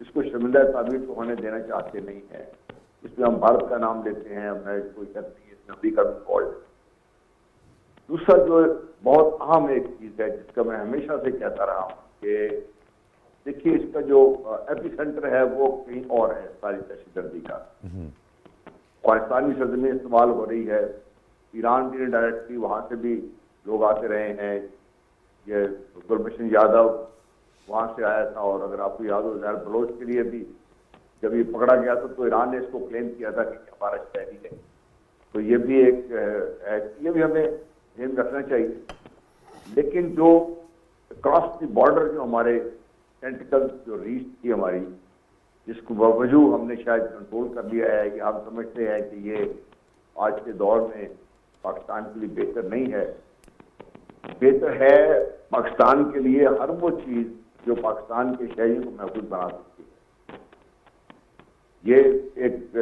اس کو شرمندہ تعبیر تو ہونے دینا چاہتے نہیں ہیں. اس میں ہم بھارت کا نام لیتے ہیں, ہمیں کوئی شک نہیں ہے اس میں امریکہ بھی انوالوڈ ہے. دوسرا جو بہت اہم ایک چیز ہے جس کا میں ہمیشہ سے کہتا رہا ہوں کہ دیکھیے اس کا جو ایپی سینٹر ہے وہ کہیں اور ہے ساری دہشت گردی کا. پاکستانی سرزمین استعمال ہو رہی ہے, ایران بھی ڈائریکٹلی وہاں سے بھی لوگ آتے رہے ہیں. یہ گلبشن یادو وہاں سے آیا تھا, اور اگر آپ کو یاد ہو زہر بلوچ کے لیے بھی جب یہ پکڑا گیا تھا تو ایران نے اس کو کلیم کیا تھا کہ ہمارا شہری ہے. تو یہ بھی ایک یہ بھی ہمیں ذہن رکھنا چاہیے. لیکن جو اکراس دی بارڈر جو ہمارے ٹینٹیکل جو ریچ تھی ہماری, جس کو باوجود ہم نے شاید کنٹرول کر لیا ہے کہ ہم سمجھتے ہیں کہ یہ آج کے دور میں پاکستان کے لیے بہتر نہیں ہے. بہتر ہے پاکستان کے لیے ہر وہ چیز جو پاکستان کے شہریوں کو محفوظ بنا سکتی ہے. یہ ایک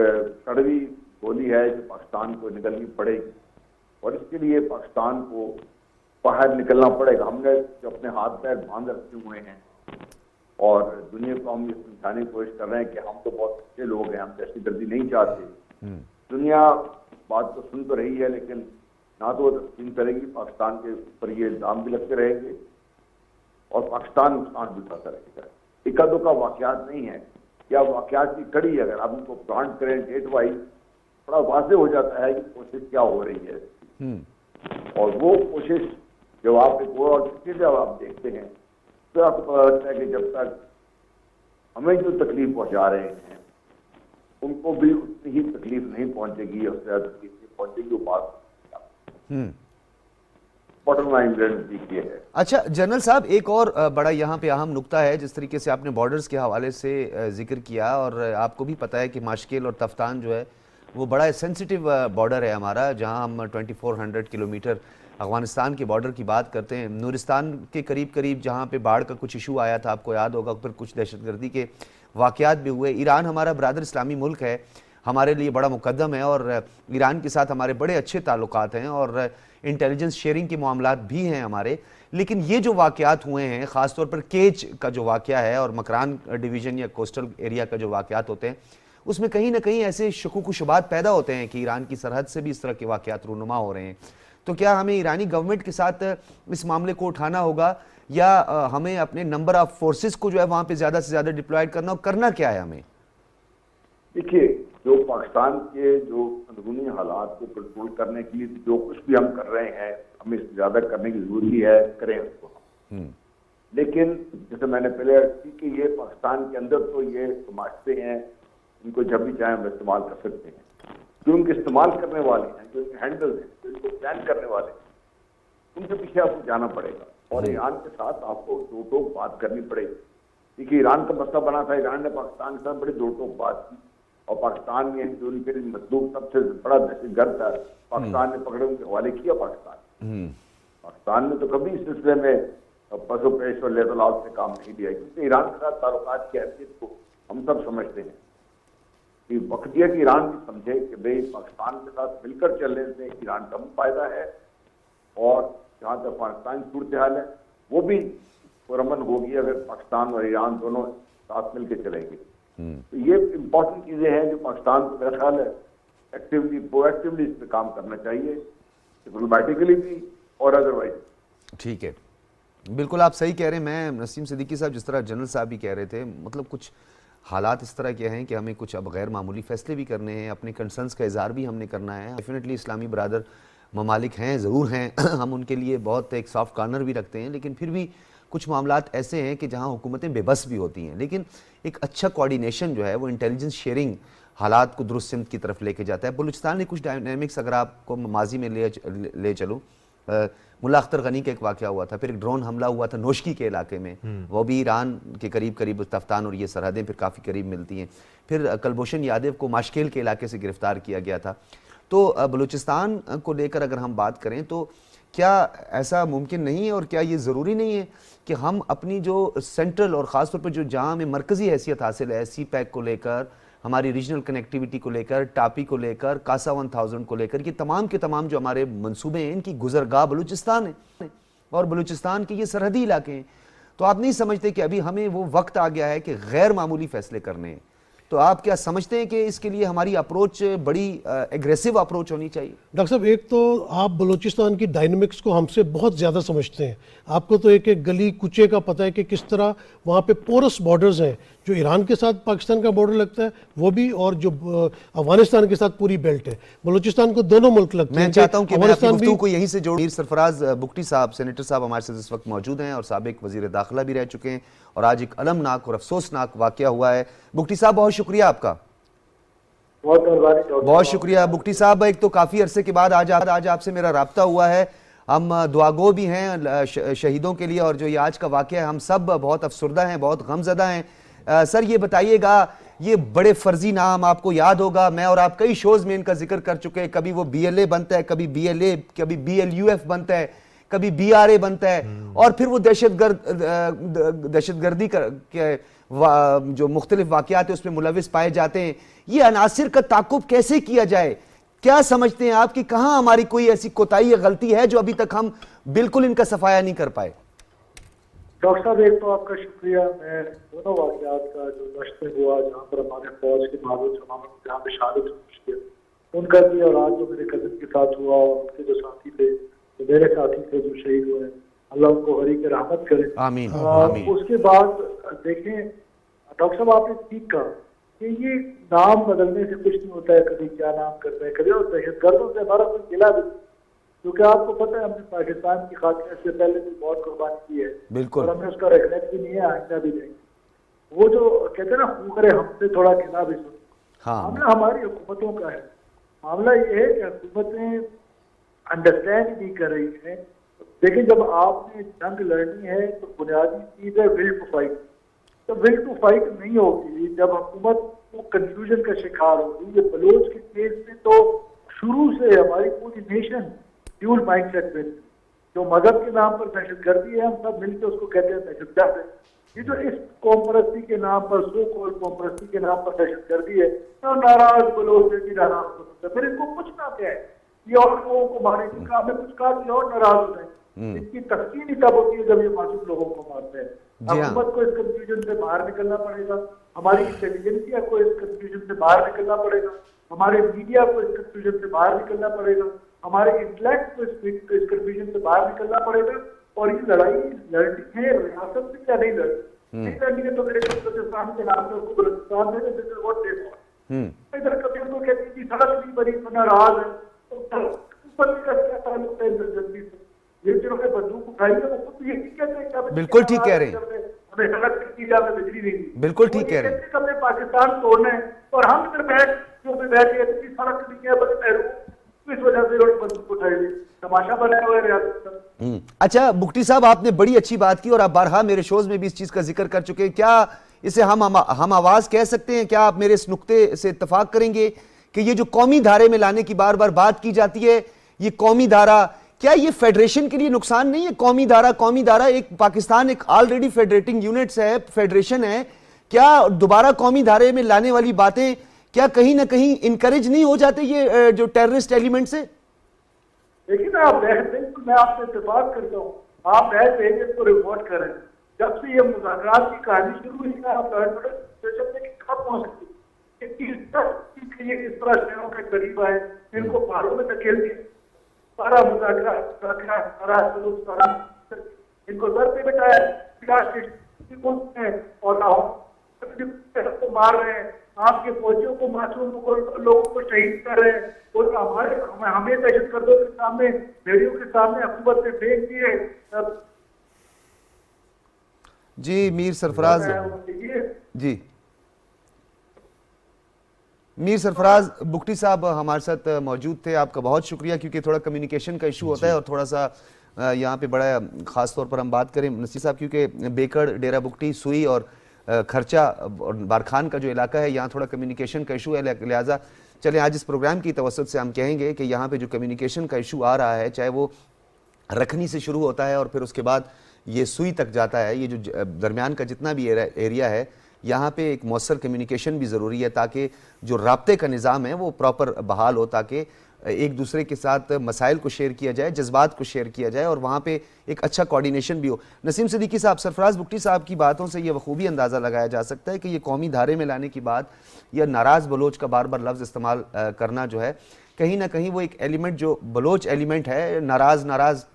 کڑوی گولی ہے جو پاکستان کو نکلنی پڑے گی, اور اس کے لیے پاکستان کو باہر نکلنا پڑے گا. ہم نے جو اپنے ہاتھ پیر باندھ رکھے ہوئے ہیں اور دنیا کو ہم یہ سمجھانے کی کوشش کر رہے ہیں کہ ہم تو بہت اچھے لوگ ہیں, ہم دہشت گردی نہیں چاہتے. دنیا بات تو سن تو رہی ہے لیکن نہ تو وہ تسلیم کرے گی. پاکستان کے اوپر یہ الزام بھی لگتے رہیں گے اور پاکستان نقصان بھی اٹھاتا رہے گا. اکا دکا واقعات نہیں ہے, یا واقعات کی کڑی اگر آپ ان کو پلانٹ کریں ڈیٹ وائز بڑا واضح ہو جاتا ہے کہ کوشش کیا ہو رہی ہے. اور وہ کوشش جب آپ ایک اور جب آپ دیکھتے ہیں تو آپ کو پتا لگتا ہے کہ جب تک ہمیں جو تکلیف پہنچا رہے ہیں ان کو بھی اتنی ہی تکلیف نہیں پہنچے گی, اس سے زیادہ تکلیف نہیں پہنچے گی. وہ بات باٹم لائن یہ ہے. اچھا جنرل صاحب, ایک اور بڑا یہاں پہ اہم نقطہ ہے. جس طریقے سے آپ نے بارڈرز کے حوالے سے ذکر کیا, اور آپ کو بھی پتہ ہے کہ ماشکیل اور تفتان جو ہے وہ بڑا سینسٹیو بارڈر ہے ہمارا, جہاں ہم 2400 کلومیٹر افغانستان کے بارڈر کی بات کرتے ہیں. نورستان کے قریب جہاں پہ باڑھ کا کچھ ایشو آیا تھا, آپ کو یاد ہوگا, پھر کچھ دہشت گردی کے واقعات بھی ہوئے. ایران ہمارا برادر اسلامی ملک ہے, ہمارے لیے بڑا مقدم ہے, اور ایران کے ساتھ ہمارے بڑے اچھے تعلقات ہیں اور انٹیلیجنس شیئرنگ کے معاملات بھی ہیں ہمارے. لیکن یہ جو واقعات ہوئے ہیں, خاص طور پر کیچ کا جو واقعہ ہے اور مکران ڈویژن یا کوسٹل ایریا کا جو واقعات ہوتے ہیں, اس میں کہیں نہ کہیں ایسے شکوک و شبہات پیدا ہوتے ہیں کہ ایران کی سرحد سے بھی اس طرح کے واقعات رونما ہو رہے ہیں. تو کیا ہمیں ایرانی گورنمنٹ کے ساتھ اس معاملے کو اٹھانا ہوگا, یا ہمیں اپنے نمبر آف فورسز کو جو ہے وہاں پہ زیادہ سے زیادہ ڈپلائڈ کرنا کیا ہے ہمیں؟ دیکھیے, جو پاکستان کے جو اندرونی حالات کو کنٹرول کرنے کے لیے جو کچھ بھی ہم کر رہے ہیں, ہمیں اس سے زیادہ کرنے کی ضروری ہے, کریں اس کو. لیکن جیسے میں نے پہلے کی کہ یہ پاکستان کے اندر تو یہ سماجتے ہیں, ان کو جب بھی چاہیں ہم استعمال کر سکتے ہیں. جو ان کے استعمال کرنے والے ہیں, جو ان کے ہینڈل ہیں, جو ان کو پلان کرنے والے ہیں, ان کے پیچھے آپ کو جانا پڑے گا, اور ایران کے ساتھ آپ کو دو ٹوک بات کرنی پڑے گی. کیونکہ ایران کا مسئلہ بنا تھا, ایران نے پاکستان کے ساتھ بڑی دو ٹوک بات کی, اور پاکستان میں جو ان کے مطلوب سب سے بڑا دہشت گرد تھا پاکستان نے پکڑے ان کے حوالے کیا. پاکستان نے تو کبھی اس سلسلے میں پس و پیش اور لیت و لال سے کام نہیں لیا, کیونکہ ایران کے ساتھ تعلقات کی حیثیت کو ہم سب سمجھتے ہیں کہ وقت یہ کہ ایران بھی سمجھے کہ بھئی پاکستان کے ساتھ مل کر چلنے سے ایران کا فائدہ ہے, اور جہاں تک پاکستان کی صورتحال ہے وہ بھی پرامن ہوگی اگر پاکستان اور ایران دونوں ساتھ مل کے چلیں گے. تو یہ امپورٹنٹ چیزیں ہیں جو پاکستان کو میرا خیال ہے ایکٹیولی پرو ایکٹیولی اس پہ کام کرنا چاہیے, ڈپلومیٹیکلی بھی اور ادروائز. ٹھیک ہے, بالکل آپ صحیح کہہ رہے ہیں. میں نسیم صدیقی صاحب, جس طرح جنرل صاحب بھی کہہ رہے تھے, مطلب کچھ حالات اس طرح کے ہیں کہ ہمیں کچھ اب غیر معمولی فیصلے بھی کرنے ہیں, اپنے کنسرنس کا اظہار بھی ہم نے کرنا ہے. ڈیفینیٹلی اسلامی برادر ممالک ہیں, ضرور ہیں, ہم ان کے لیے بہت ایک سافٹ کارنر بھی رکھتے ہیں, لیکن پھر بھی کچھ معاملات ایسے ہیں کہ جہاں حکومتیں بے بس بھی ہوتی ہیں. لیکن ایک اچھا کوارڈینیشن جو ہے وہ انٹیلیجنس شیئرنگ حالات کو درست سمت کی طرف لے کے جاتا ہے. بلوچستان نے کچھ ڈائنامکس اگر آپ کو ماضی میں لے چلوں, ملا اختر غنی کا ایک واقعہ ہوا تھا, پھر ایک ڈرون حملہ ہوا تھا نوشکی کے علاقے میں, وہ بھی ایران کے قریب تفتان اور یہ سرحدیں پھر کافی قریب ملتی ہیں. پھر کلبھوشن یادو کو ماشکیل کے علاقے سے گرفتار کیا گیا تھا. تو بلوچستان کو لے کر اگر ہم بات کریں تو کیا ایسا ممکن نہیں ہے, اور کیا یہ ضروری نہیں ہے کہ ہم اپنی جو سینٹرل اور خاص طور پر جو جہاں ہمیں مرکزی حیثیت حاصل ہے, سی پیک کو لے کر, ہماری ریجنل کنیکٹیویٹی کو لے کر, ٹاپی کو لے کر, کاسا 1000 کو لے کر, یہ تمام کے تمام جو ہمارے منصوبے ہیں ان کی گزرگاہ بلوچستان ہے, اور بلوچستان کے یہ سرحدی علاقے ہیں. تو آپ نہیں سمجھتے کہ ابھی ہمیں وہ وقت آ گیا ہے کہ غیر معمولی فیصلے کرنے ہیں؟ تو آپ کیا سمجھتے ہیں کہ اس کے لیے ہماری اپروچ بڑی ایگریسو اپروچ ہونی چاہیے؟ ڈاکٹر صاحب، ایک تو آپ بلوچستان کی ڈائنمکس کو ہم سے بہت زیادہ سمجھتے ہیں. آپ کو تو ایک ایک گلی کوچے کا پتہ ہے کہ کس طرح وہاں پہ پورس بارڈرز ہیں. جو ایران کے ساتھ پاکستان کا بارڈر لگتا ہے وہ بھی، اور جو افغانستان کے ساتھ پوری بیلٹ ہے. بلوچستان کو دونوں ملک لگتے ہیں. میں چاہتا ہوں کہ میں اپنی افغانستان گفتگو کو یہیں سے جوڑ. میر سرفراز بگٹی صاحب، سینیٹر صاحب ہمارے ساتھ اس وقت موجود ہیں اور سابق وزیر داخلہ بھی رہ چکے ہیں، اور آج ایک المناک اور افسوسناک واقعہ ہوا ہے. بگٹی صاحب بہت شکریہ آپ کا. بہت شکریہ بگٹی صاحب. ایک تو کافی عرصے کے بعد آج آپ سے میرا رابطہ ہوا ہے. ہم دعاگو بھی ہیں شہیدوں کے لیے، اور جو یہ آج کا واقعہ ہے ہم سب بہت افسردہ ہیں، بہت غمزدہ ہیں. سر یہ بتائیے گا، یہ بڑے فرضی نام آپ کو یاد ہوگا، میں اور آپ کئی شوز میں ان کا ذکر کر چکے ہیں. کبھی وہ بی ایل اے بنتا ہے، کبھی بی ایل اے، کبھی بی ایل یو ایف بنتا ہے، کبھی بی آر اے بنتا ہے، اور پھر وہ دہشت گردی کے جو مختلف واقعات ہیں اس میں ملوث پائے جاتے ہیں. یہ عناصر کا تعاقب کیسے کیا جائے؟ کیا سمجھتے ہیں آپ کہ کہاں ہماری کوئی ایسی کوتاہی یا غلطی ہے جو ابھی تک ہم بالکل ان کا صفایا نہیں کر پائے؟ ڈاکٹر صاحب، ایک تو آپ کا شکریہ. میں دونوں واقعات کا جو نشت ہوا جہاں پر ہمارے فوج کے معروف تمام جہاں پہ شہادت ہوئی ان کا بھی، اور آج جو میرے کزن کے ساتھ ہوا اور ان کے جو ساتھی تھے، جو میرے ساتھی تھے جو شہید ہوئے، اللہ ان کو غریق رحمت کرے. آمین. اس کے بعد دیکھیں ڈاکٹر صاحب، آپ نے ٹھیک کہا کہ یہ نام بدلنے سے کچھ نہیں ہوتا ہے. کبھی کیا نام کرتا ہے، کبھی اور دہشت گردوں سے ہمارا کوئی گلا بھی، کیونکہ آپ کو پتہ ہے ہم نے پاکستان کی خاطر سے پہلے بھی بہت قربانی کی ہے، بالکل، اور ہم نے اس کا ریگریٹ بھی نہیں ہے، آئندہ بھی نہیں. وہ جو کہتے ہیں نا خوکرے ہم سے تھوڑا گلا بھی سن. معاملہ ہماری حکومتوں کا ہے. معاملہ یہ ہے کہ حکومتیں انڈرسٹینڈ نہیں کر رہی ہیں. دیکھیں، جب آپ نے جنگ لڑنی ہے تو بنیادی چیز ہے ول ٹو فائٹ. تو ول ٹو فائٹ نہیں ہوگی جب حکومت کو کنفیوژن کا شکار ہوگی. یہ بلوچ کے کیس میں تو شروع سے ہماری پوری نیشن ڈیول مائنڈ سیٹ میں، جو مذہب کے نام پر دہشت گردی ہے ہم سب مل کے اس کو کہتے ہیں دہشت گرد ہے. یہ جو اس قوم پرستی کے نام پر، سو کال قوم پرستی کے نام پر دہشت گردی ہے، تو ناراض بلوچ بھی ناراض ہو سکتا ہے. پھر ان کو پوچھنا کیا ہے؟ یہ اور لوگوں کو مارے جن کا ہمیں کچھ کہا کہ اور ناراض ہو جائیں. اس کی تفصیل ہی تب ہوتی ہے جب یہ معصوم لوگوں کو مارتے ہیں. حکومت کو اس کنفیوژن سے باہر نکلنا پڑے گا، ہماری انٹیلیجنسیا کو اس کنفیوژن سے باہر نکلنا پڑے گا، ہمارے میڈیا کو اس کنفیوژن سے باہر نکلنا پڑے گا، ہمارے انٹلیکٹ کو اس کنفیوژن سے باہر نکلنا پڑے گا. اور یہ لڑائی لڑنی ہے ریاست سے یا نہیں لڑنی ہے تو میرے بلوچستان کے نام سے اس کو بلوچستان میں ادھر کبھی ان کو کہتے ہیں کہ سڑک نہیں بنی تو ناراض ہے. اوپر کا کیا تعلق ہے جلدی سے؟ یہ جنہوں نے بندوق اٹھائی ہے وہ خود یہ نہیں کہتے کہ بالکل ٹھیک کہہ رہے ہیں، ہمیں سڑک کی جا میں بجلی نہیں دی. بالکل ٹھیک کہہ رہے ہیں. ہمیں پاکستان توڑنا ہے اور ہم ادھر بیٹھ کے سڑک نہیں ہے بس محروم، اس وجہ سے بندوق اٹھائی ہوئی تماشا بنایا ہوا ہے ریاست کا. اچھا بگٹی صاحب، آپ نے بڑی اچھی بات کی اور آپ بارہا میرے شوز میں بھی اس چیز کا ذکر کر چکے ہیں. کیا اسے ہم آواز کہہ سکتے ہیں؟ کیا آپ میرے اس نقطے سے اتفاق کریں گے کہ یہ جو قومی دھارے میں لانے کی بار بار بات کی جاتی ہے، یہ قومی دھارہ کیا یہ فیڈریشن کے لیے نقصان نہیں ہے؟ قومی دھارہ ایک پاکستان ایک آلریڈی فیڈریٹنگ یونٹس ہے، فیڈریشن ہے. کیا دوبارہ قومی دھارے میں لانے والی باتیں کیا کہیں نہ کہیں انکریج نہیں ہو جاتے یہ جو ٹیررسٹ ایلیمنٹ سے؟ دیکھیں نا، آپ بالکل میں آپ سے اتفاق کرتا ہوں. آپ نئے اس کو رپورٹ کریں. جب سے یہ مذاکرات کی کہانی شروع ہوئی ہے آپ ختم ہو سکتی ہے. اس طرح شہروں کے قریب آئے، ان کو پہاڑوں میں دھکیل دیا، سارا مذاکرات سارا سلوک سارا ان کو سر پہ بٹھایا اور کو مار رہے ہیں. آپ کے فوجیوں کو معصوم لوگوں کو شہید کر رہے ہیں اور ہمیں دہشت گردوں کے سامنے بھیڑیوں کے سامنے حکومت نے پھینک دیے. جی میر سرفراز، جی میر سرفراز بگٹی صاحب ہمارے ساتھ موجود تھے. آپ کا بہت شکریہ، کیونکہ تھوڑا کمیونیکیشن کا ایشو ہوتا ہے اور تھوڑا سا یہاں پہ بڑا خاص طور پر ہم بات کریں نصیر صاحب، کیونکہ بیکڑ، ڈیرہ بگٹی، سوئی اور خرچہ اور بارکھان کا جو علاقہ ہے یہاں تھوڑا کمیونیکیشن کا ایشو ہے. لہٰذا چلیں آج اس پروگرام کی توسط سے ہم کہیں گے کہ یہاں پہ جو کمیونیکیشن کا ایشو آ رہا ہے، چاہے وہ رکھنی سے شروع ہوتا ہے اور پھر اس کے بعد یہ سوئی تک جاتا ہے، یہ جو درمیان کا جتنا بھی ایریا ہے یہاں پہ ایک مؤثر کمیونیکیشن بھی ضروری ہے تاکہ جو رابطے کا نظام ہے وہ پراپر بحال ہو، تاکہ ایک دوسرے کے ساتھ مسائل کو شیئر کیا جائے, جذبات کو شیئر کیا جائے اور وہاں پہ ایک اچھا کوارڈینیشن بھی ہو. نسیم صدیقی صاحب, سرفراز بگٹی صاحب کی باتوں سے یہ بخوبی اندازہ لگایا جا سکتا ہے کہ یہ قومی دھارے میں لانے کی بات یا ناراض بلوچ کا بار بار لفظ استعمال کرنا جو ہے, کہیں نہ کہیں وہ ایک ایلیمنٹ جو بلوچ ایلیمنٹ ہے, ناراض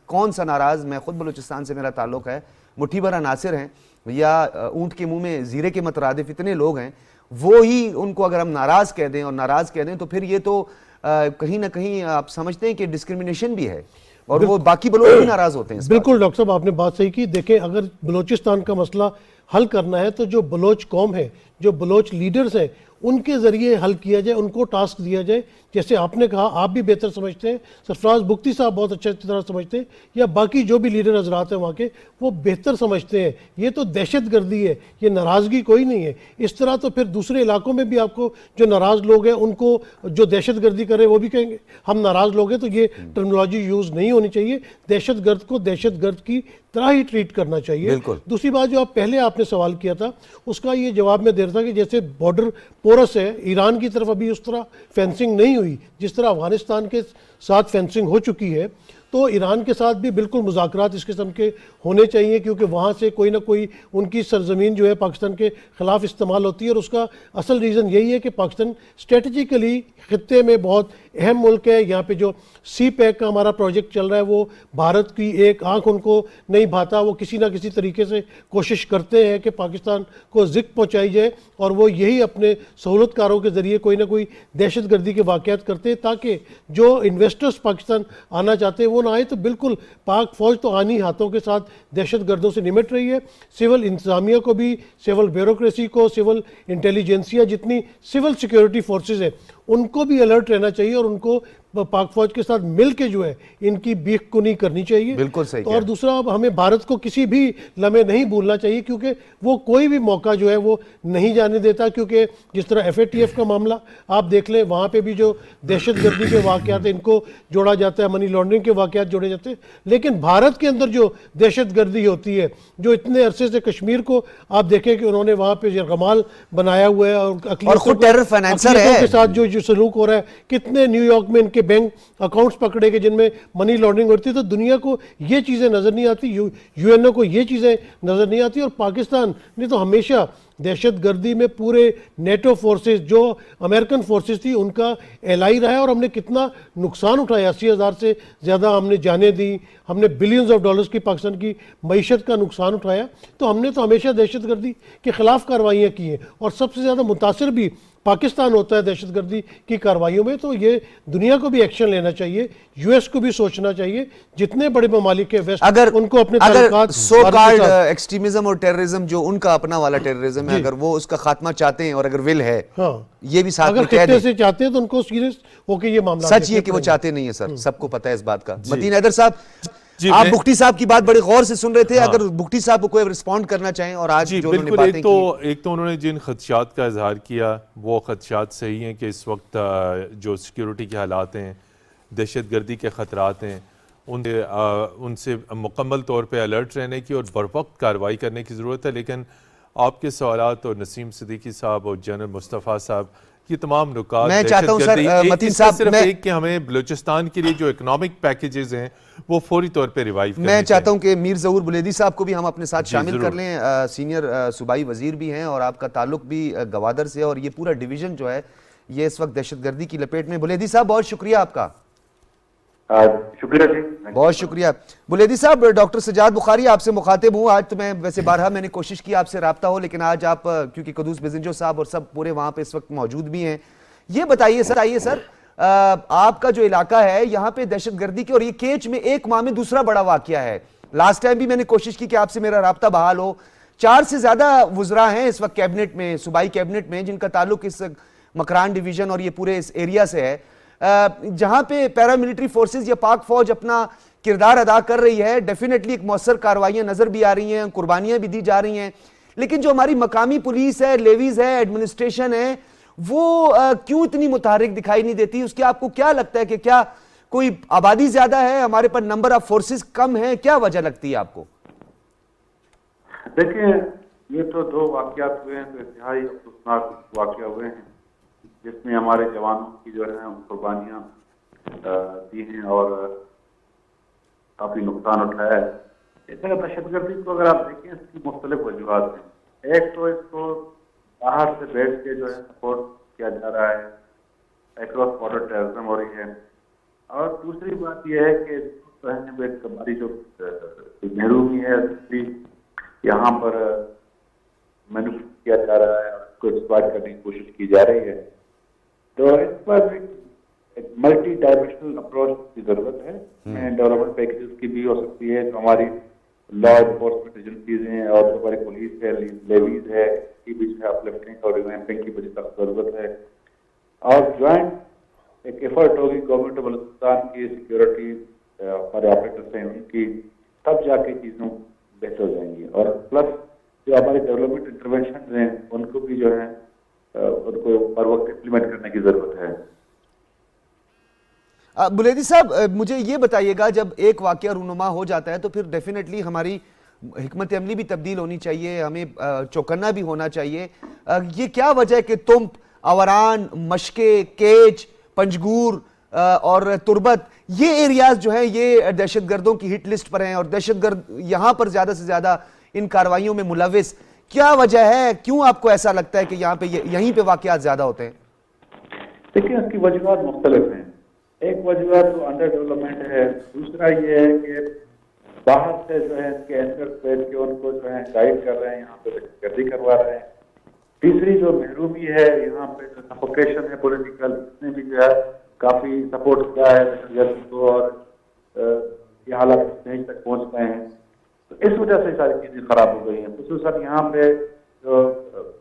کون سا ناراض, میں خود بلوچستان سے میرا تعلق ہے, مٹھی بھر عناصر ہیں یا اونٹ کے منہ میں زیرے کے مترادف اتنے لوگ ہیں, وہی ان کو اگر ہم ناراض کہہ دیں تو پھر یہ تو کہیں نہ کہیں آپ سمجھتے ہیں کہ ڈسکریمنیشن بھی ہے اور وہ باقی بلوچ بھی ناراض ہوتے ہیں. بالکل ڈاکٹر صاحب, آپ نے بات صحیح کی. دیکھیں, اگر بلوچستان کا مسئلہ حل کرنا ہے تو جو بلوچ قوم ہے, جو بلوچ لیڈرز ہیں, ان کے ذریعے حل کیا جائے, ان کو ٹاسک دیا جائے. جیسے آپ نے کہا, آپ بھی بہتر سمجھتے ہیں, سرفراز بگٹی صاحب بہت اچھی طرح سمجھتے ہیں, یا باقی جو بھی لیڈر حضرات ہیں وہاں کے, وہ بہتر سمجھتے ہیں یہ تو دہشت گردی ہے, یہ ناراضگی کوئی نہیں ہے. اس طرح تو پھر دوسرے علاقوں میں بھی آپ کو جو ناراض لوگ ہیں ان کو جو دہشت گردی کرے وہ بھی کہیں گے ہم ناراض لوگ ہیں. تو یہ ٹرمنالوجی یوز نہیں ہونی چاہیے. دہشت گرد کو دہشت گرد کی طرح ہی ٹریٹ کرنا چاہیے. دوسری بات جو پہلے آپ نے سوال کیا تھا, اس کا یہ جواب میں دے رہا تھا کہ جیسے بارڈر پورس ہے, ایران کی طرف ابھی اس طرح فینسنگ نہیں ہوئی جس طرح افغانستان کے ساتھ فینسنگ ہو چکی ہے, تو ایران کے ساتھ بھی بالکل مذاکرات اس قسم کے ہونے چاہیے, کیونکہ وہاں سے کوئی نہ کوئی ان کی سرزمین جو ہے پاکستان کے خلاف استعمال ہوتی ہے. اور اس کا اصل ریزن یہی ہے کہ پاکستان اسٹریٹجیکلی خطے میں بہت اہم ملک ہے. یہاں پہ جو سی پیک کا ہمارا پروجیکٹ چل رہا ہے, وہ بھارت کی ایک آنکھ ان کو نہیں بھاتا. وہ کسی نہ کسی طریقے سے کوشش کرتے ہیں کہ پاکستان کو ذکر پہنچائی جائے, اور وہ یہی اپنے سہولت کاروں کے ذریعے کوئی نہ کوئی دہشت گردی کے واقعات کرتے ہیں تاکہ جو انویسٹرز پاکستان آنا چاہتے ہیں وہ نہ آئے. تو بالکل پاک فوج تو آنی ہاتھوں کے ساتھ دہشت گردوں سے نمٹ رہی ہے. سول انتظامیہ کو بھی, سول بیوروکریسی کو, سول انٹیلیجنسیا, جتنی سول سیکیورٹی فورسز ہیں ان کو بھی الرٹ رہنا چاہیے, اور ان کو پاک فوج کے ساتھ مل کے جو ہے ان کی بیخ کنی کرنی چاہیے. بالکل صحیح. اور دوسرا, ہمیں بھارت کو کسی بھی لمحے نہیں بھولنا چاہیے, کیونکہ وہ کوئی بھی موقع جو ہے وہ نہیں جانے دیتا. کیونکہ جس طرح FATF کا معاملہ آپ دیکھ لیں, وہاں پہ بھی جو دہشت گردی کے واقعات ہیں ان کو جوڑا جاتا ہے, منی لانڈرنگ کے واقعات جوڑے جاتے ہیں. لیکن بھارت کے اندر جو دہشت گردی ہوتی ہے, جو اتنے عرصے سے کشمیر کو آپ دیکھیں کہ انہوں نے وہاں پہ یرغمال بنایا ہوا ہے, اور خود ٹیرر فائنانسر ہے کے ساتھ جو سلوک ہو رہا ہے, کتنے نیو یارک میں ان کے بینک اکاؤنٹس پکڑے گئے جن میں منی لانڈرنگ ہوتی ہے. تو دنیا کو یہ چیزیں نظر نہیں آتی, UN کو یہ چیزیں نظر نہیں آتی. اور پاکستان نے تو ہمیشہ دہشت گردی میں پورے نیٹو فورسز جو امریکن فورسز تھی ان کا الائی رہا ہے, اور ہم نے کتنا نقصان اٹھایا. 80,000 سے زیادہ ہم نے جانیں دی, ہم نے بلینز آف ڈالرز کی پاکستان کی معیشت کا نقصان اٹھایا. تو ہم نے تو ہمیشہ دہشت گردی کے خلاف کارروائیاں کی ہیں, اور سب سے زیادہ متاثر بھی پاکستان ہوتا ہے دہشت گردی کی کارروائیوں میں. تو یہ دنیا کو بھی ایکشن لینا چاہیے, US کو بھی سوچنا چاہیے, جتنے بڑے ممالک کے ویسٹ ان کو اپنے تعلقات سو کالڈ ایکسٹریمزم اور ٹیررزم جو ان کا اپنا والا ٹیررزم ہے, اگر وہ اس کا خاتمہ چاہتے ہیں اور اگر ول ہے, یہ بھی ساتھ میں کہہ دیں, اگر سے چاہتے ہیں تو ان کو سیریس ہو کے یہ معاملہ. سچ یہ کہ وہ چاہتے نہیں ہیں سر, سب کو پتہ ہے اس بات کا. متین حیدر صاحب, آپ بگٹی صاحب کی بات بڑے غور سے سن رہے تھے, اگر بگٹی صاحب کو کوئی رسپونڈ کرنا چاہیں. اور آج جو انہوں نے باتیں کی, ایک تو انہوں نے جن خدشات کا اظہار کیا وہ خدشات صحیح ہیں کہ اس وقت جو سیکیورٹی کے حالات ہیں, دہشت گردی کے خطرات ہیں, ان سے مکمل طور پہ الرٹ رہنے کی اور بروقت کارروائی کرنے کی ضرورت ہے. لیکن آپ کے سوالات اور نسیم صدیقی صاحب اور جنرل مصطفیٰ صاحب, یہ تمام نکات میں چاہتا ہوں سر متین صاحب, صرف ایک کہ ہمیں بلوچستان کے لیے جو اکنامک پیکیجز ہیں وہ فوری طور پہ ریوائیو کرنے میں چاہتا ہوں کہ میر ظہور بلیدی صاحب کو بھی ہم اپنے ساتھ شامل کر لیں. سینئر صوبائی وزیر بھی ہیں اور آپ کا تعلق بھی گوادر سے, اور یہ پورا ڈویژن جو ہے یہ اس وقت دہشت گردی کی لپیٹ میں. بلیدی صاحب بہت شکریہ آپ کا. شکریہ جی, بہت شکریہ. بلیدی صاحب, ڈاکٹر سجاد بخاری آپ سے مخاطب ہوں. آج تو میں ویسے بارہا میں نے کوشش کی آپ سے رابطہ ہو, لیکن آج آپ کیونکہ قدوس بزنجو صاحب اور سب پورے وہاں پہ اس وقت موجود بھی ہیں. یہ بتائیے سر, آپ کا جو علاقہ ہے یہاں پہ دہشت گردی کی, اور یہ کیچ میں ایک ماہ میں دوسرا بڑا واقعہ ہے. لاسٹ ٹائم بھی میں نے کوشش کی کہ آپ سے میرا رابطہ بحال ہو. 4 سے زیادہ وزراء ہیں اس وقت کیبنٹ میں, صوبائی کیبنٹ میں, جن کا تعلق اس مکران ڈویژن اور یہ پورے اس ایریا سے ہے, جہاں پہ پیراملٹری فورسز یا پاک فوج اپنا کردار ادا کر رہی ہے. ڈیفینیٹلی ایک مؤثر کارروائیاں نظر بھی آ رہی ہیں, قربانیاں بھی دی جا رہی ہیں. لیکن جو ہماری مقامی پولیس ہے, لیویز ہے, ایڈمنسٹریشن ہے, وہ کیوں اتنی متحرک دکھائی نہیں دیتی؟ اس کے آپ کو کیا لگتا ہے کہ کیا کوئی آبادی زیادہ ہے, ہمارے پر نمبر آف فورسز کم ہیں, کیا وجہ لگتی ہے آپ کو؟ دیکھیں, یہ تو 2 واقعات ہوئے ہیں تو انتہائی افسوسناک واقعہ ہوئے ہیں, جس میں ہمارے جوانوں کی جو ہے قربانیاں دی ہیں اور کافی نقصان اٹھایا ہے. اس طرح دہشت گردی کو اگر آپ دیکھیں اس کی مختلف وجوہات ہیں. ایک تو اس کو باہر سے بیٹھ کے جو ہے سپورٹ کیا جا رہا ہے, اکراس بارڈر ٹیررزم ہو رہی ہے. اور دوسری بات یہ ہے کہ ہماری جو محرومی ہے یہاں پر مینوفیکچر کیا جا رہا ہے اور اس کو ایکسپلائٹ کرنے کی کوشش کی جا رہی ہے. تو اس پر ایک ملٹی ڈائمینشنل اپروچ کی ضرورت ہے. ڈیولپمنٹ پیکیجز کی بھی ہو سکتی ہے, جو ہماری لا انفورسمنٹ ایجنسیز ہیں اور جو ہماری پولیس ہے, لیویز ہے, اس کی بھی جو ہے اپلفٹنگ اور ریویمپنگ کی بڑی سخت ضرورت ہے. اور جوائنٹ ایک ایفرٹ ہوگی گورنمنٹ آف بلوچستان کی سیکورٹی ہمارے آپریٹرس ہیں ان کی, تب جا کے چیزوں بہتر ہو جائیں گی. اور پلس جو ہمارے ڈیولپمنٹ انٹروینشن ہیں ان کو بھی جو ہے ان کو ہر وقت امپلیمنٹ کرنے کی ضرورت ہے. بلیدی صاحب مجھے یہ بتائیے گا, جب ایک واقعہ رونما ہو جاتا ہے تو پھر ڈیفینیٹلی ہماری حکمت عملی بھی تبدیل ہونی چاہیے, ہمیں چوکنا بھی ہونا چاہیے. یہ کیا وجہ ہے کہ تمب, آوران, مشکے, کیچ, پنجگور اور تربت یہ ایریاز جو ہیں یہ دہشت گردوں کی ہٹ لسٹ پر ہیں اور دہشت گرد یہاں پر زیادہ سے زیادہ ان کارروائیوں میں ملوث؟ کیا وجہ ہے, کیوں آپ کو ایسا لگتا ہے کہ یہاں پہ یہیں پہ واقعات زیادہ ہوتے ہیں؟ دیکھیں اس کی وجوہات مختلف ہیں. ایک وجہ تو انڈر ڈیولپمنٹ ہے, دوسرا یہ ہے کہ باہر سے جو ہے ان کے اینکرز بیٹھ کے ان کو جو ہے گائیڈ کر رہے ہیں, یہاں پہ دہشت گردی کروا رہے ہیں. تیسری جو محرومی ہے یہاں پہ جو سفوکیشن ہے پولیٹیکل, اس نے بھی جو ہے کافی سپورٹ کیا ہے دہشت گردی کو اور یہ حالات یہیں تک پہنچ گئے ہیں. تو اس وجہ سے ساری چیزیں خراب ہو گئی ہیں. خصوصاً یہاں پہ جو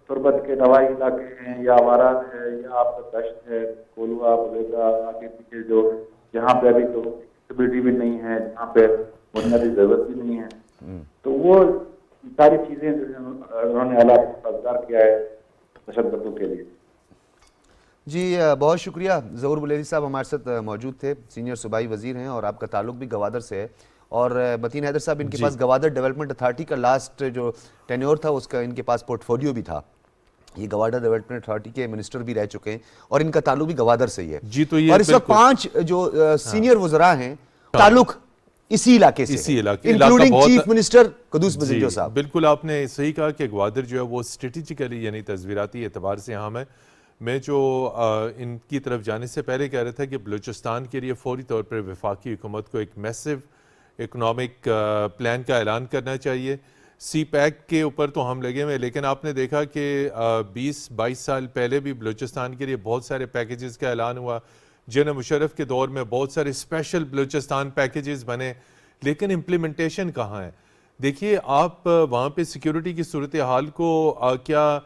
تربت کے نوائی علاقے ہیں یا آواران ہے یا آپ کا دشت ہے, کولوا, بلیدا, آگے پیچھے جو جہاں پہ ابھی تو ایکسیبلٹی بھی نہیں ہے, جہاں پہ بنیادی ضرورت بھی نہیں ہے, تو وہ ساری چیزیں جو ہیں انہوں نے حالات کو سازگار کیا ہے دہشت گردوں کے لیے. جی بہت شکریہ. ظہور بلیدی صاحب ہمارے ساتھ موجود تھے, سینئر صوبائی وزیر ہیں اور آپ کا تعلق بھی گوادر سے ہے. اور متین حیدر صاحب ان کے پاس گوادر ڈیولپمنٹ اتھارٹی کا لاسٹ جو ٹینیور تھا اس کا ان کے پاس پورٹ فولیو بھی تھا. یہ گوادر ڈیولپمنٹ اتھارٹی کے منسٹر بھی رہ چکے ہیں اور ان کا تعلق بھی گوادر سے ہی ہے. جی تو یہ اور اس وقت 5 جو سینئر وزراء ہیں تعلق اسی علاقے سے, اسی علاقے, انکلوڈنگ چیف منسٹر قدوس بزنجو صاحب. بالکل آپ نے صحیح کہا کہ گوادر جو ہے وہ اسٹریٹجیکلی یعنی تصویراتی اعتبار سے اہم ہے. میں جو ان کی طرف جانے سے پہلے کہہ رہا تھا کہ بلوچستان کے لیے فوری طور پر وفاقی حکومت کو ایک میسو اکنامک پلان کا اعلان کرنا چاہیے. سی پیک کے اوپر تو ہم لگے ہوئے, لیکن آپ نے دیکھا کہ 20-22 سال پہلے بھی بلوچستان کے لیے بہت سارے پیکیجز کا اعلان ہوا. جنرل مشرف کے دور میں بہت سارے اسپیشل بلوچستان پیکیجز بنے, لیکن امپلیمنٹیشن کہاں ہے؟ دیکھیے آپ وہاں پہ سیکیورٹی کی صورتحال کو کیا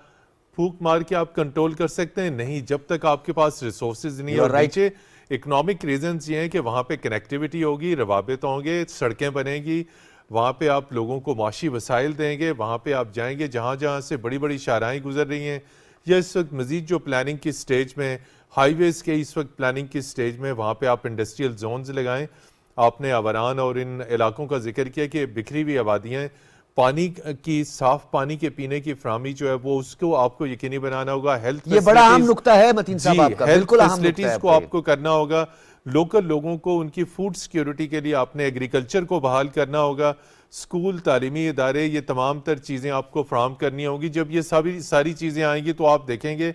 پھونک مار کے آپ کنٹرول کر سکتے ہیں؟ نہیں, جب تک آپ کے پاس ریسورسز نہیں. اور نیچے اکنامک ریزنز یہ ہیں کہ وہاں پہ کنیکٹیوٹی ہوگی, روابط ہوں گے, سڑکیں بنیں گی, وہاں پہ آپ لوگوں کو معاشی وسائل دیں گے, وہاں پہ آپ جائیں گے جہاں جہاں سے بڑی بڑی شاہراہیں گزر رہی ہیں یا اس وقت مزید جو پلاننگ کی سٹیج میں, ہائی ویز کے اس وقت پلاننگ کی سٹیج میں, وہاں پہ آپ انڈسٹریل زونز لگائیں. آپ نے آوران اور ان علاقوں کا ذکر کیا کہ بکھری ہوئی آبادیاں ہیں, پانی کی صاف پانی کے پینے کی فراہمی جو ہے وہ اس کو آپ کو یقینی بنانا ہوگا. ہیلتھ یہ بڑا اہم نقطہ ہے متین صاحب آپ کا, بالکل اہم نقطہ ہے. فیسلٹیز کو آپ کو کرنا ہوگا, لوکل لوگوں کو ان کی فوڈ سیکیورٹی کے لیے آپ نے ایگریکلچر کو بحال کرنا ہوگا, اسکول, تعلیمی ادارے, یہ تمام تر چیزیں آپ کو فراہم کرنی ہوں گی. جب یہ ساری چیزیں آئیں گی تو آپ دیکھیں گے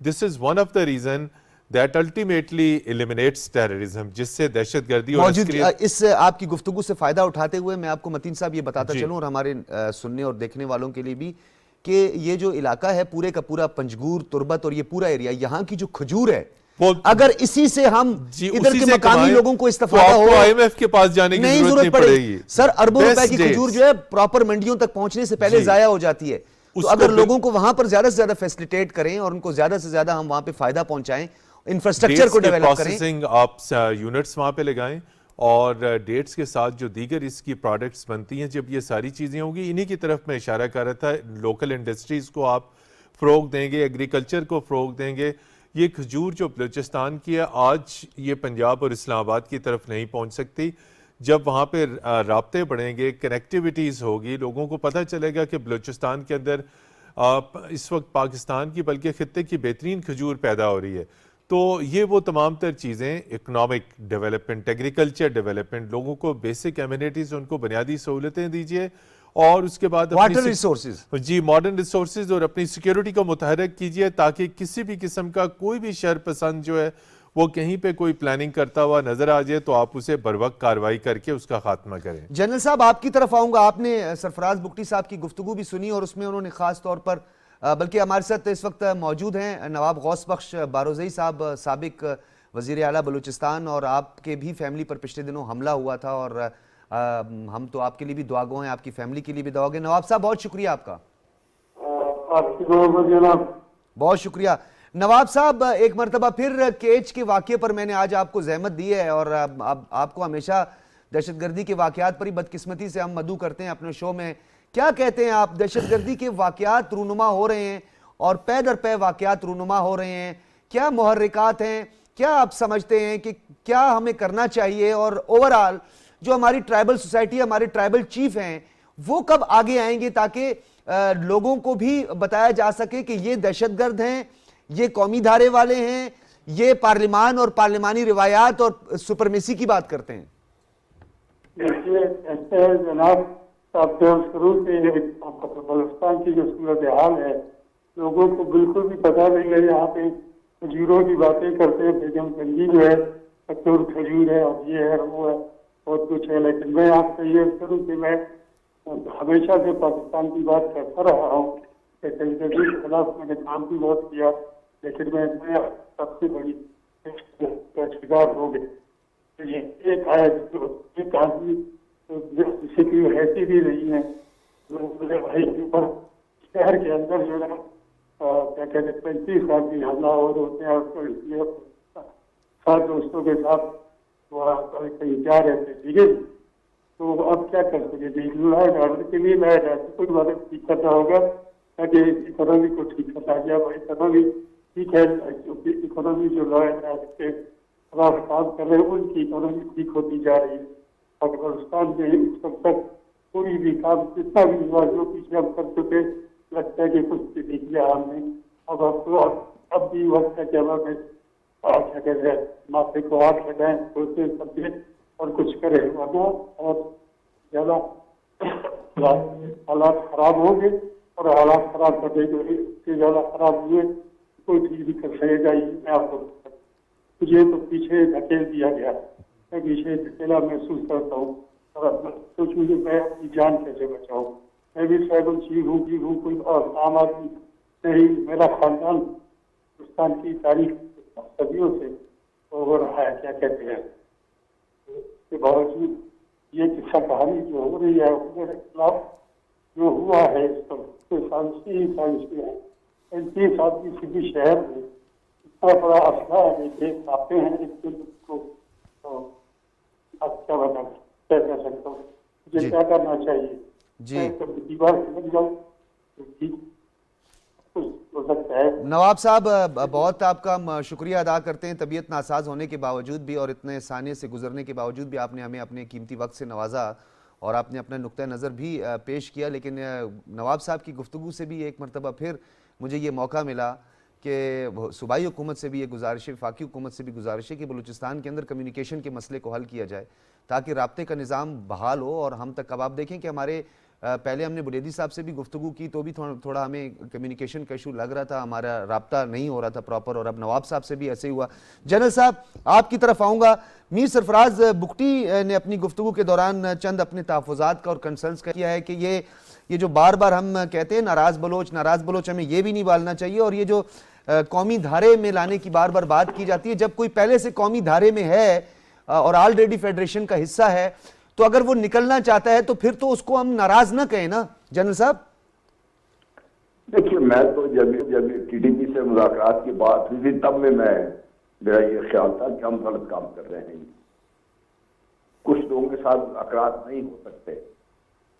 this is one of the reason that ultimately eliminates terrorism, جس سے دہشت گردی اور اس آپ کی گفتگو سے فائدہ اٹھاتے ہوئے میں آپ کو متین صاحب یہ بتاتا چلوں اور ہمارے سننے اور دیکھنے والوں کے لیے بھی کہ یہ جو علاقہ ہے پورے کا پورا پنجگور, تربت اور یہ پورا ایریا, یہاں کی جو کھجور ہے اگر اسی سے ہم ادھر کے مقامی لوگوں کو استفادہ ہو, آئی ایم ایف کے پاس جانے کی ضرورت نہیں پڑے گی. سر اربوں روپے کی کھجور جو ہے پراپر منڈیوں تک پہنچنے سے پہلے ضائع ہو جاتی ہے. تو اگر لوگوں کو وہاں پر زیادہ سے زیادہ فیسلیٹیٹ کریں اور ان کو زیادہ سے زیادہ ہم وہاں پہ فائدہ پہنچائیں, انفراسٹرکچر کو ڈیولپ کریں, پروسیسنگ آپ یونٹس وہاں پہ لگائیں اور ڈیٹس کے ساتھ جو دیگر اس کی پروڈکٹس بنتی ہیں, جب یہ ساری چیزیں ہوں گی, انہی کی طرف میں اشارہ کر رہا تھا. لوکل انڈسٹریز کو آپ فروغ دیں گے, ایگریکلچر کو فروغ دیں گے. یہ کھجور جو بلوچستان کی ہے آج یہ پنجاب اور اسلام آباد کی طرف نہیں پہنچ سکتی. جب وہاں پہ رابطے بڑھیں گے, کنیکٹیویٹیز ہوگی, لوگوں کو پتہ چلے گا کہ بلوچستان کے اندر اس وقت پاکستان کی بلکہ خطے کی بہترین کھجور پیدا ہو رہی ہے, تو یہ وہ تمام تر چیزیں، اکنامک ڈیولپمنٹ، ایگریکلچر ڈیولپمنٹ، لوگوں کو بیسک ایمینٹیز، ان کو بنیادی سہولتیں دیجیے، اور اس کے بعد واٹر ریسورسز، جی ماڈرن ریسورسز، اور اپنی سیکیورٹی کو متحرک کیجیے تاکہ کسی بھی قسم کا کوئی بھی شر پسند جو ہے وہ کہیں پہ کوئی پلاننگ کرتا ہوا نظر آ جائے تو آپ اسے بروقت کارروائی کر کے اس کا خاتمہ کریں۔ جنرل صاحب آپ کی طرف آؤں گا، آپ نے سرفراز بگٹی صاحب کی گفتگو بھی سنی اور اس میں انہوں نے خاص طور پر بلکہ ہمارے ساتھ اس وقت موجود ہیں نواب غوث بخش بارودی صاحب، سابق وزیر اعلیٰ بلوچستان، اور آپ کے بھی فیملی پر پچھلے دنوں حملہ ہوا تھا، اور ہم تو آپ کے لیے بھی دعا گو ہیں، آپ کی فیملی کے لیے بھی دعا گو ہیں۔ نواب صاحب بہت شکریہ آپ کا، آپ کی دعا کو جناب۔ بہت شکریہ نواب صاحب۔ ایک مرتبہ پھر کیچ کے واقعے پر میں نے آج آپ کو زحمت دی ہے، اور آپ کو ہمیشہ دہشت گردی کے واقعات پر ہی بدقسمتی سے ہم مدعو کرتے ہیں اپنے شو میں۔ کیا کہتے ہیں آپ، دہشت گردی کے واقعات رونما ہو رہے ہیں اور پے در پے واقعات رونما ہو رہے ہیں، کیا محرکات ہیں، کیا آپ سمجھتے ہیں کہ کیا ہمیں کرنا چاہیے، اور اوورآل جو ہماری ٹرائبل سوسائٹی، ہمارے ٹرائبل چیف ہیں، وہ کب آگے آئیں گے تاکہ لوگوں کو بھی بتایا جا سکے کہ یہ دہشت گرد ہیں، یہ قومی دھارے والے ہیں، یہ پارلیمان اور پارلیمانی روایات اور سپرمیسی کی بات کرتے ہیں؟ دیکھیے ایسے ہے جناب، آپ شروع سے بلوچستان کی جو صورتحال ہے لوگوں کو بالکل بھی پتہ نہیں ہے۔ یہاں پہ کھجوروں کی باتیں کرتے ہیں، بیگم گنجی جو ہے کچور کھجور ہے اور یہ ہے وہ ہے بہت کچھ ہے، لیکن میں آپ سے یہ کروں کہ میں ہمیشہ سے پاکستان کی بات کرتا رہا ہوں کہ دہشت گردی کے خلاف میں نے کام بھی بہت کیا، لیکن میں سب سے بڑی کا شکار ہو گئے۔ یہ ایک ہے ایک آدمی کسی کی حیثیت ہی نہیں ہے، میرے بھائی کے اوپر شہر کے اندر جو ہے کیا کہتے ہیں 35 آدمی حملہ اور ہوتے ہیں، اور سات دوستوں کے ساتھ وہ کہیں جا رہے تھے، ٹھیک ہے۔ تو اب کیا کر سکے تھے، ڈرائیور کے لیے میں کوئی بات ٹھیک کرنا ہوگا تاکہ اکانومی کو ٹھیک کرنا گیا۔ اکانومی ٹھیک ہے، اکانومی جو لائر کے خلاف کام کر رہے ہیں ان کی اکانومی ٹھیک ہوتی جا رہی ہے۔ پاکستان میں اس وقت تک کوئی بھی کام جتنا بھی ہوا جو پیچھے ہم کر چکے لگتا ہے کہ کچھ بھی نہیں کیا ہم نے۔ اب بھی وقت ہے کہ ہمیں کیا کہتے ہیں ماتھے کو ہاتھ لگائیں، سوچیں سمجھیں اور کچھ کریں، ورنہ اور زیادہ حالات خراب ہوں گے، اور حالات خراب کرنے کے زیادہ خراب ہوئے کوئی چیز بھی کر سکے گا۔ میں آپ کو مجھے تو پیچھے دھکیل دیا گیا، میں پیچھے دھکیلا محسوس کرتا ہوں، اور سوچوں کہ میں اپنی جان کیسے بچاؤں۔ میں بھی ٹرائبل چیف ہوں، کوئی اور عام آدمی نہیں۔ میرا خاندان ہندوستان کی تاریخ صدیوں سے ہو رہا ہے، کیا کہتے ہیں، اس کے باوجود یہ قصہ کہانی جو ہو رہی ہے میرے خلاف جو ہوا ہے اس پر سازشی ہے۔ 35 آدمی کسی شہر میں اتنا بڑا اسلحہ ہے کہ آتے ہیں ایک دن کو، آپ کیا بتا کیا کہہ سکتا ہوں، مجھے کیا کرنا چاہیے؟ جی دیوار سمجھ جاؤں ٹھیک ہو سکتا ہے۔ نواب صاحب بہت آپ کا شکریہ ادا کرتے ہیں، طبیعت ناساز ہونے کے باوجود بھی اور اتنے ثانیے سے گزرنے کے باوجود بھی آپ نے ہمیں اپنے قیمتی وقت سے نوازا اور آپ نے اپنا نقطہ نظر بھی پیش کیا۔ لیکن نواب صاحب کی گفتگو سے بھی ایک مرتبہ پھر مجھے یہ موقع ملا کہ صوبائی حکومت سے بھی یہ گزارش ہے، وفاقی حکومت سے بھی گزارش ہے کہ بلوچستان کے اندر کمیونیکیشن کے مسئلے کو حل کیا جائے تاکہ رابطے کا نظام بحال ہو اور ہم تک۔ اب آپ دیکھیں کہ ہمارے پہلے ہم نے بریدی صاحب سے بھی گفتگو کی تو بھی تھوڑا ہمیں کمیونیکیشن کا ایشو لگ رہا تھا، ہمارا رابطہ نہیں ہو رہا تھا پراپر، اور اب نواب صاحب سے بھی ایسے ہی ہوا۔ جنرل صاحب آپ کی طرف آؤں گا، میر سرفراز بگٹی نے اپنی گفتگو کے دوران چند اپنے تحفظات کا اور کنسرنز کا کیا ہے کہ یہ جو بار بار ہم کہتے ہیں ناراض بلوچ، ہمیں یہ بھی نہیں بالنا چاہیے، اور یہ جو قومی دھارے میں لانے کی بار بار بات کی جاتی ہے، جب کوئی پہلے سے قومی دھارے میں ہے اور آلریڈی فیڈریشن کا حصہ ہے تو اگر وہ نکلنا چاہتا ہے تو پھر تو اس کو ہم ناراض نہ کہیں نا جنرل صاحب؟ دیکھیے میں تو جب ٹی ڈی پی سے مذاکرات کی بات ہوئی تھی تب میں میرا یہ خیال تھا کہ ہم غلط کام کر رہے ہیں، کچھ لوگوں کے ساتھ مذاکرات نہیں ہو سکتے۔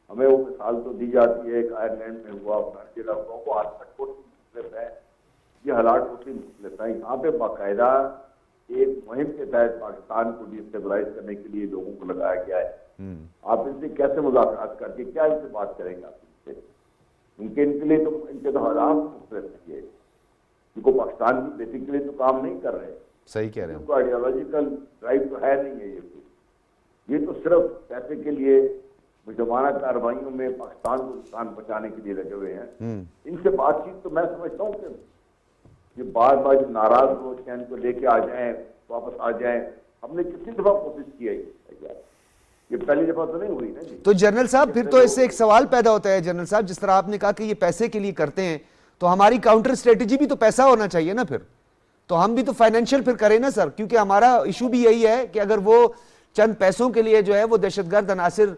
ہمیں وہ مثال تو دی جاتی ہے کہ آئرلینڈ میں ہوا، ہر جگہ ہوا، وہ آج تک ٹوٹلی مختلف ہے، یہ حالات ٹوٹلی مختلف ہے۔ یہاں پہ باقاعدہ ایک مہم کے تحت پاکستان کو ڈی اسٹیبلائز کرنے کے لیے لوگوں کو لگایا گیا ہے۔ آپ ان سے کیسے مذاکرات کر کے کیا ان سے بات کریں گے؟ آپ ان سے ان کے لیے تو ان کے تو حالات مختلف ہیں۔ کو پاکستان کی بہتری کے لیے تو کام نہیں کر رہے. صحیح کہہ رہے ہیں. ان کو آئیڈیالوجیکل ڈرائیو تو ہے نہیں ہے. یہ تو صرف پیسے کے لیے مجرمانہ کارروائیوں میں پاکستان کو نقصان پہنچانے کے لیے لگے ہوئے ہیں. ان سے بات چیت تو میں سمجھتا ہوں کہ یہ بار بار جو ناراض لوگ ہیں ان کو لے کے آ جائیں, واپس آ جائیں. ہم نے کتنی دفعہ کوشش کی ہے, یہ پہلی دفعہ تو نہیں ہوئی نا جی. تو جنرل صاحب پھر تو اس سے ایک سوال پیدا ہوتا ہے جنرل صاحب, جس طرح آپ نے کہا کہ یہ پیسے کے لیے کرتے ہیں, تو ہماری کاؤنٹر اسٹریٹجی بھی تو پیسہ ہونا چاہیے نا پھر. تو ہم بھی تو فائنینشیل پھر کریں نا سر, کیونکہ ہمارا ایشو بھی یہی ہے کہ اگر وہ چند پیسوں کے لیے جو ہے وہ دہشت گرد عناصر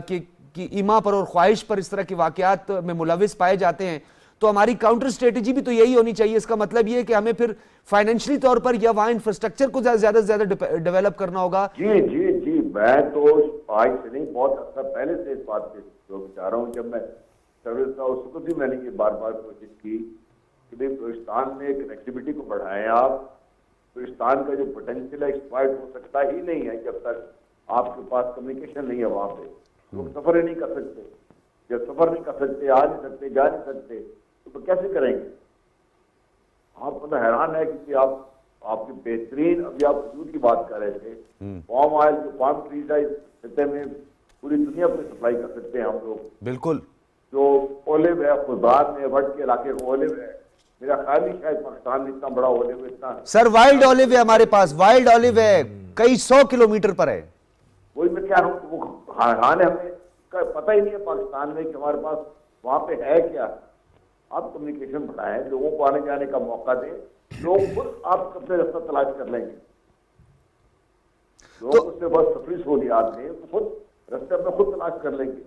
کی ایما پر اور خواہش پر اس طرح کے واقعات میں ملوث پائے جاتے ہیں, تو ہماری کاؤنٹر اسٹریٹجی بھی تو یہی ہونی چاہیے. اس کا مطلب یہ ہے کہ ہمیں پھر فائنینشلی طور پر یا وہاں انفراسٹرکچر کو زیادہ سے زیادہ ڈیولپ کرنا ہوگا. جی جی جی, میں تو آج سے نہیں, بہت عرصہ پہلے سے اس بات پہ چاہ رہا ہوں. جب میں سروس تھا اس وقت بھی میں نے یہ بار بار کوشش کی کہ بھائی بلوچستان میں کنیکٹیوٹی کو بڑھائیں آپ. بلوچستان کا جو پوٹینشیل ہے ایکسپلائٹ ہو سکتا ہی نہیں ہے جب تک آپ کے پاس کمیونیکیشن نہیں ہے وہاں پہ. لوگ سفر ہی نہیں کر سکتے. جب سفر نہیں کر سکتے, آ نہیں سکتے, جا نہیں سکتے, تو کیسے کریں گے؟ آپ مطلب حیران ہے کہ آپ کی بہترین, ابھی آپ کھجور کی بات کر رہے تھے, پام آئل جو پام ٹریز ہے اس خطے میں پوری دنیا کو سپلائی کر سکتے ہیں ہم لوگ. بالکل. جو اولیو ہے خزدار میں وٹ کے علاقے کو اولیو ہے, میرا خیال نہیں شاید پاکستان میں اتنا بڑا اولیو اتنا. سر وائلڈ اولیو ہے ہمارے پاس, وائلڈ اولیو ہے, کئی 100 کلومیٹر پر ہے. وہی میں کہہ رہا ہوں, وہ ہاں ہے, ہمیں پتہ ہی نہیں ہے پاکستان میں کہ ہمارے پاس وہاں پہ ہے کیا. آپ کمیونیکیشن بڑھائیں, لوگوں کو آنے جانے کا موقع دیں, لوگ خود آپ کب سے رستہ تلاش کر لیں گے. لوگ اس سے بہت سفری سہولیات ہیں, خود رستے اپنے خود تلاش کر لیں گے.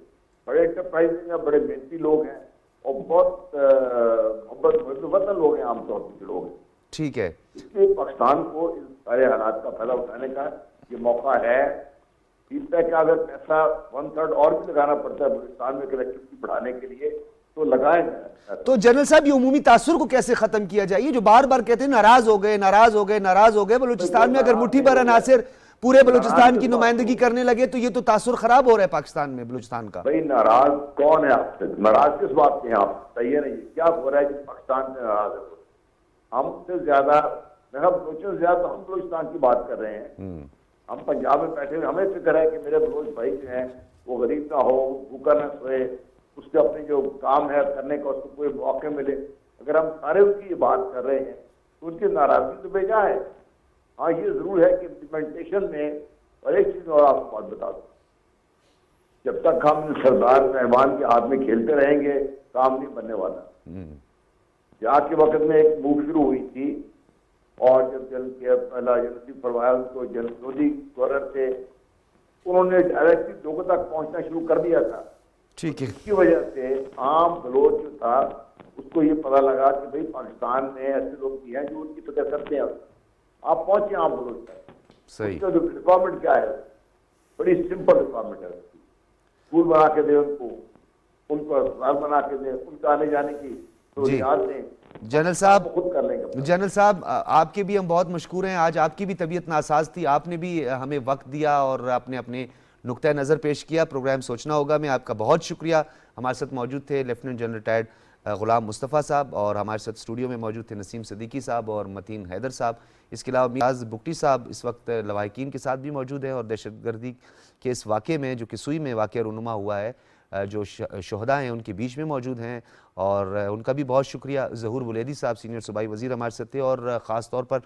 بڑے انٹرپرائزنگ ہیں, بڑے محنتی لوگ ہیں, اور بہت محبت وطن لوگ ہیں عام طور پر لوگ ہیں. ٹھیک ہے. اس لیے پاکستان کو اس سارے حالات کا فائدہ اٹھانے کا یہ موقع ہے. اس طرح کا اگر پیسہ 1/3 اور بھی لگانا پڑتا ہے بلوچستان میں کنیکٹیوٹی بڑھانے کے لیے تو لگائیں گے. تو جنرل صاحب یہ عمومی تاثر کو کیسے ختم کیا جائے؟ یہ جو بار بار کہتے ہیں ناراض ہو گئے, ناراض ہو گئے, ناراض ہو گئے, بلوچستان میں اگر مٹھی بھر عناصر پورے بلوچستان کی نمائندگی کرنے لگے تو یہ تو تاثر خراب ہو رہا ہے پاکستان میں, بلوچستان کا. بھائی ناراض کون ہے آپ سے؟ ناراض کس بات کے ہیں آپ؟ صحیح نہیں, کیا ہو رہا ہے کہ پاکستان سے ناراض ہے؟ ہم سے زیادہ, بلوچوں سے زیادہ ہم بلوچستان کی بات کر رہے ہیں. ہم پنجاب میں بیٹھے ہوئے, ہمیں فکر ہے کہ میرے بلوچ بھائی جو ہیں وہ غریب نہ ہو, بھوکا نہ سوئے, اس کے اپنے جو کام ہے کرنے کا اس کو کوئی موقع ملے. اگر ہم سارے ان کی یہ بات کر رہے ہیں تو ان کی ناراضگی تو بیجا ہے. ہاں یہ ضرور ہے کہ امپلیمنٹیشن میں, اور ایک چیز اور آپ کو بات بتا دوں, جب تک ہم سردار مہمان کے ہاتھ میں کھیلتے رہیں گے کام نہیں بننے والا. یہاں کے وقت میں ایک موو شروع ہوئی تھی, اور جب پہلا نصیب فرمایا ان کو سعودی گورنر تھے, انہوں نے ڈائریکٹلی لوگوں تک پہنچنا شروع کر دیا تھا. ٹھیک ہے. اس کی وجہ سے عام بلوچ جو تھا اس کو یہ پتا لگا کہ بھئی پاکستان میں ایسے لوگ بھی ہیں جو ان کی فکر کرتے ہیں. آپ پہنچے عام بلوچ تک. اس کا جو ریکوائرمنٹ کیا ہے, بڑی سمپل ریکوائرمنٹ ہے. اسکول بنا کے دیں ان کو اسپتال بنا کے دیں, ان کا آنے جانے کی سہولیات دیں. جنرل صاحب, خود کر لیں گے. جنرل صاحب آپ کے بھی ہم بہت مشکور ہیں. آج آپ کی بھی طبیعت ناساز تھی, آپ نے بھی ہمیں وقت دیا اور اپنے نقطہ نظر پیش کیا. پروگرام سوچنا ہوگا میں آپ کا بہت شکریہ. ہمارے ساتھ موجود تھے lieutenant general retired Ghulam Mustafa صاحب, اور ہمارے ساتھ اسٹوڈیو میں موجود تھے نسیم صدیقی صاحب اور متین حیدر صاحب. اس کے علاوہ میاز بگٹی صاحب اس وقت لواحقین کے ساتھ بھی موجود ہیں, اور دہشت گردی کے اس واقعے میں جو کسوئی میں واقعہ رونما ہوا ہے, جو شہداء ہیں ان کے بیچ میں موجود ہیں, اور ان کا بھی بہت شکریہ. ظہور بلیدی صاحب سینئر صوبائی وزیر ہمارے ساتھ تھے, اور خاص طور پر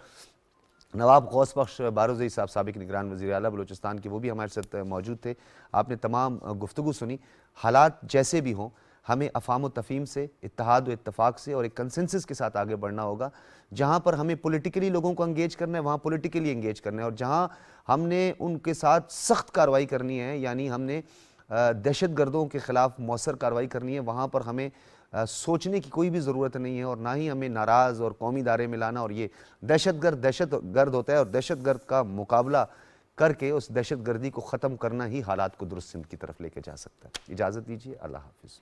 نواب غوث بخش باروزئی صاحب سابق نگران وزیر اعلیٰ بلوچستان کے, وہ بھی ہمارے ساتھ موجود تھے. آپ نے تمام گفتگو سنی. حالات جیسے بھی ہوں ہمیں افہام و تفہیم سے, اتحاد و اتفاق سے اور ایک کنسنسس کے ساتھ آگے بڑھنا ہوگا. جہاں پر ہمیں پولیٹیکلی لوگوں کو انگیج کرنا ہے وہاں پولیٹیکلی انگیج کرنا ہے, اور جہاں ہم نے ان کے ساتھ سخت کارروائی کرنی ہے, یعنی ہم نے دہشت گردوں کے خلاف مؤثر کارروائی کرنی ہے, وہاں پر ہمیں سوچنے کی کوئی بھی ضرورت نہیں ہے, اور نہ ہی ہمیں ناراض اور قومی دارے میں لانا. اور یہ دہشت گرد ہوتا ہے, اور دہشت گرد کا مقابلہ کر کے اس دہشت گردی کو ختم کرنا ہی حالات کو درست سمت کی طرف لے کے جا سکتا ہے. اجازت دیجیے, اللہ حافظ.